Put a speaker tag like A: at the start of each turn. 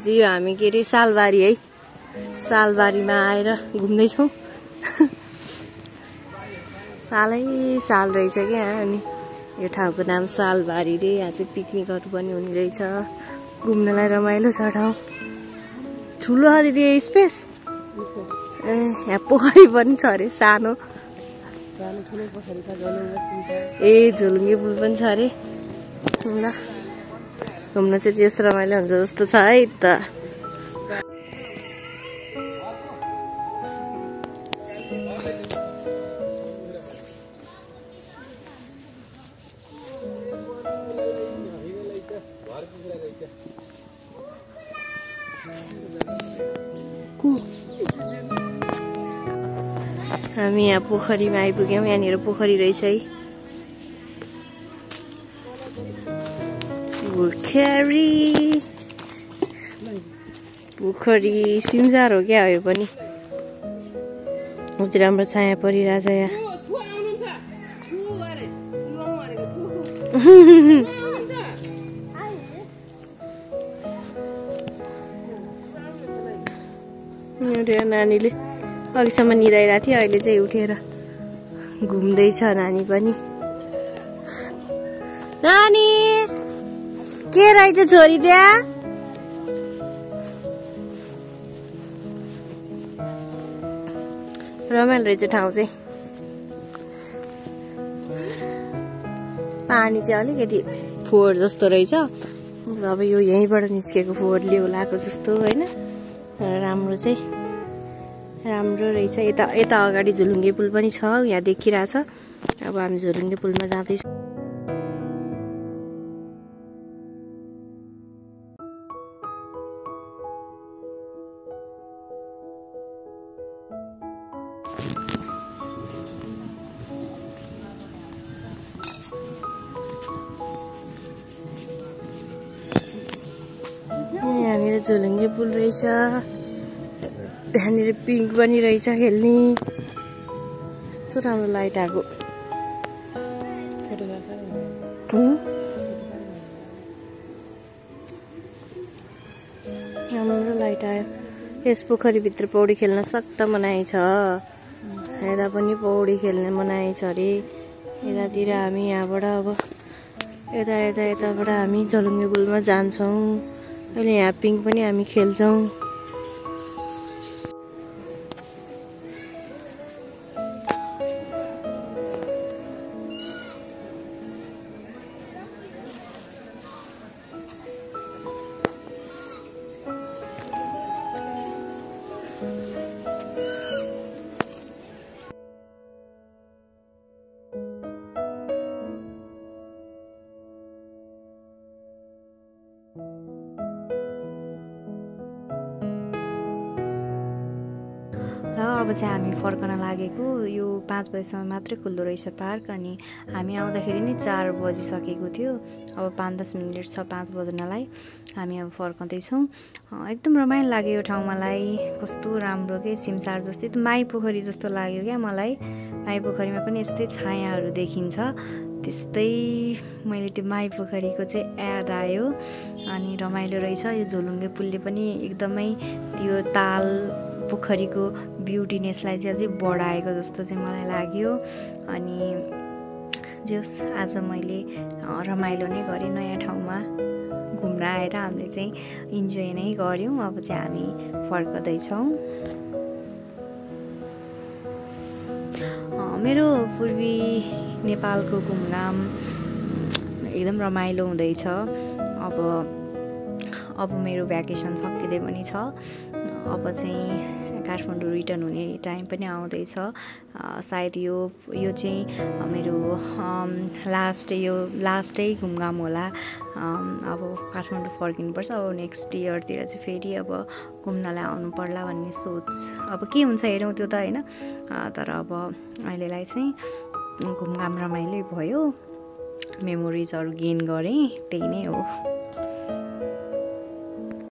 A: चाहिँ यो हामी के अरे सालबारी है, सालबारीमा आएर घुम्दैछौँ। सालै साल रहेछ क्या। अनि यो ठाउँको नाम सालबारी रे। यहाँ चाहिँ पिकनिकहरू पनि हुने रहेछ, घुम्नलाई रमाइलो छ ठाउँ। ठुलो छ दिदी स्पेस। यहाँ पोखरी पनि छ अरे सानो। ए झोलुङ्गे पुल पनि छ अरे। ल घुम्न चाहिँ यस्तो रमाइलो हुन्छ जस्तो छ है त। हामी यहाँ पोखरीमा आइपुग्यौँ। यहाँनिर पोखरी रहेछ है। पोखरी सिमजार हो क्या यो पनि। कति राम्रो छाया परिरहेछ यहाँ। नानीले अघिसम्म निदाइरहेको थियो, अहिले चाहिँ उठेर घुम्दैछ नानी पनि। नानी के रहेछ छोरी त्यहाँ? रमाइलो रहेछ ठाउँ चाहिँ। पानी चाहिँ अलिकति फोहोर जस्तो रहेछ। अब यो यहीँबाट निस्केको फोहोरले होलाको जस्तो होइन। राम्रो चाहिँ राम्रो रहेछ। यता अगाडि झोलुङ्गे पुल पनि छ, यहाँ देखिरहेछ। अब हामी झोलुङ्गे पुलमा जाँदैछौँ। यहाँनिर झोलुङ्गे पुल रहेछ। यहाँनिर पिङ्क पनि रहेछ खेल्ने। यस्तो राम्रो लाइट आएको। राम्रो लाइट आयो। यस पोखरीभित्र पौडी खेल्न सक्दा मनाइ छ। यता पनि पौडी खेल्ने मनाइ छ अरे। यतातिर हामी यहाँबाट अब यताबाट हामी झोलुङ्गे पुलमा जान्छौँ। अहिले यहाँ पिङ्क पनि हामी खेल्छौँ। अब चाहिँ हामी फर्कन लागेको। यो 5 बजीसम्म मात्रै खुल्दो रहेछ पार्क। अनि हामी आउँदाखेरि नै 4 बजिसकेको थियो। अब 5-10 मिनट छ 5 बज्नलाई। हामी अब फर्कँदैछौँ। एकदम रमाइलो लाग्यो यो ठाउँ मलाई। कस्तो राम्रो के सिमसार जस्तै माई पोखरी जस्तो लाग्यो क्या मलाई। माई पोखरीमा पनि यस्तै छायाहरू देखिन्छ, त्यस्तै मैले त्यो माई पोखरीको चाहिँ याद आयो। अनि रमाइलो रहेछ। यो झोलुङ्गे पुलले पनि एकदमै त्यो ताल पोखरीको ब्युटिनेसलाई चाहिँ अझै बढाएको जस्तो चाहिँ मलाई लाग्यो। अनि जस आज मैले रमाइलो नै गरेँ। नयाँ ठाउँमा घुम्न आएर हामीले चाहिँ इन्जोय नै गऱ्यौँ। अब चाहिँ हामी फर्कँदैछौँ। मेरो पूर्वी नेपालको घुमघाम एकदम रमाइलो हुँदैछ। अब मेरो भ्याकेसन सकिँदै पनि छ। अब चाहिँ काठमाडौँ रिटर्न हुने टाइम पनि आउँदैछ। सायद यो चाहिँ मेरो लास्टै घुमघाम होला। अब काठमाडौँ फर्किनुपर्छ। अब नेक्स्ट इयरतिर चाहिँ फेरि अब घुम्नलाई आउनु पर्ला भन्ने सोच। अब के हुन्छ हेरौँ त्यो त होइन। तर अब अहिलेलाई चाहिँ घुमघाम रमाइलो भयो। मेमोरिजहरू गेन गरेँ, त्यही नै हो।